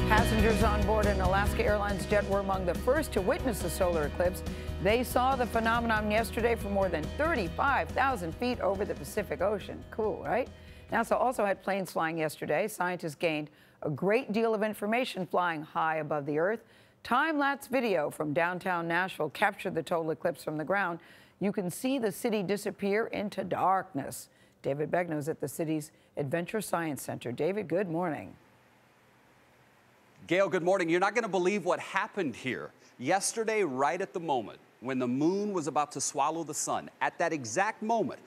Passengers on board an Alaska Airlines jet were among the first to witness the solar eclipse. They saw the phenomenon yesterday from more than 35,000 feet over the Pacific Ocean. Cool, right? NASA also had planes flying yesterday. Scientists gained a great deal of information flying high above the Earth. Time-lapse video from downtown Nashville captured the total eclipse from the ground. You can see the city disappear into darkness. David Begnaud is at the city's Adventure Science Center. David, good morning. Gayle, good morning. You're not going to believe what happened here. Yesterday, right at the moment when the moon was about to swallow the sun, at that exact moment,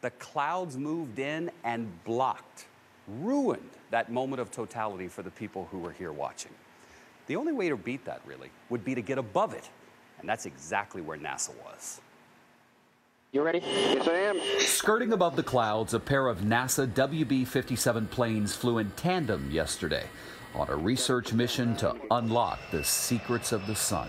the clouds moved in and blocked, ruined that moment of totality for the people who were here watching. The only way to beat that, really, would be to get above it. And that's exactly where NASA was. You ready? Yes, I am. Skirting above the clouds, a pair of NASA WB-57 planes flew in tandem yesterday on a research mission to unlock the secrets of the sun.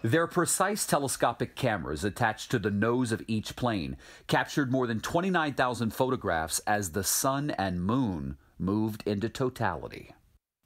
Their precise telescopic cameras attached to the nose of each plane captured more than 29,000 photographs as the sun and moon moved into totality.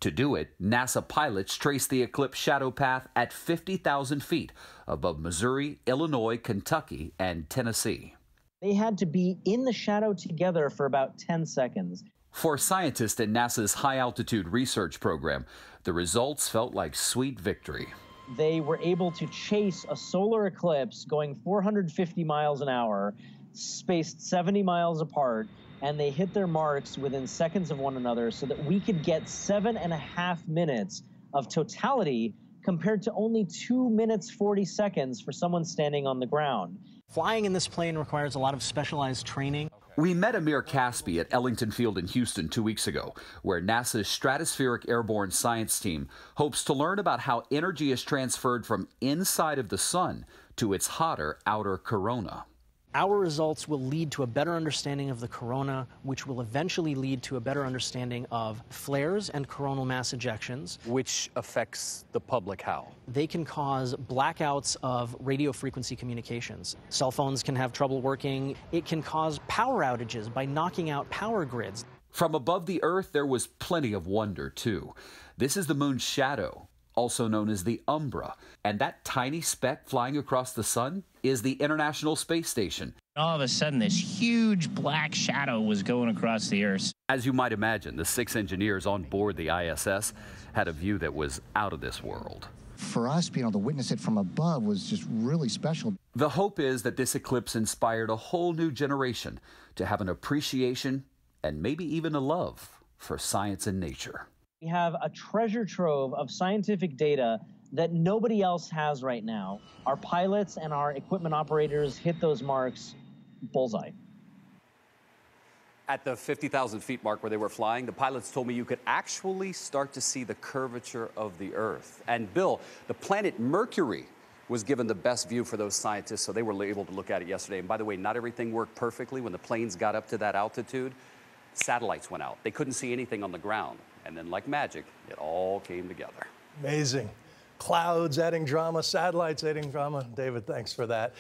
To do it, NASA pilots traced the eclipse shadow path at 50,000 feet above Missouri, Illinois, Kentucky, and Tennessee. They had to be in the shadow together for about 10 seconds. For scientists in NASA's high-altitude research program, the results felt like sweet victory. They were able to chase a solar eclipse going 450 miles an hour, spaced 70 miles apart, and they hit their marks within seconds of one another so that we could get 7.5 minutes of totality compared to only 2 minutes 40 seconds for someone standing on the ground. Flying in this plane requires a lot of specialized training. We met Amir Caspi at Ellington Field in Houston 2 weeks ago, where NASA's Stratospheric Airborne Science Team hopes to learn about how energy is transferred from inside of the sun to its hotter outer corona. Our results will lead to a better understanding of the corona, which will eventually lead to a better understanding of flares and coronal mass ejections. Which affects the public how? They can cause blackouts of radio frequency communications. Cell phones can have trouble working. It can cause power outages by knocking out power grids. From above the Earth, there was plenty of wonder, too. This is the moon's shadow, also known as the umbra. And that tiny speck flying across the sun is the International Space Station. All of a sudden, this huge black shadow was going across the Earth. As you might imagine, the 6 engineers on board the ISS had a view that was out of this world. For us, being able to witness it from above was just really special. The hope is that this eclipse inspired a whole new generation to have an appreciation and maybe even a love for science and nature. We have a treasure trove of scientific data that nobody else has right now. Our pilots and our equipment operators hit those marks bullseye. At the 50,000 feet mark where they were flying, the pilots told me you could actually start to see the curvature of the Earth. And Bill, the planet Mercury was given the best view for those scientists, so they were able to look at it yesterday. And by the way, not everything worked perfectly. When the planes got up to that altitude, satellites went out. They couldn't see anything on the ground. And then, like magic, it all came together. Amazing. Clouds adding drama, satellites adding drama. David, thanks for that.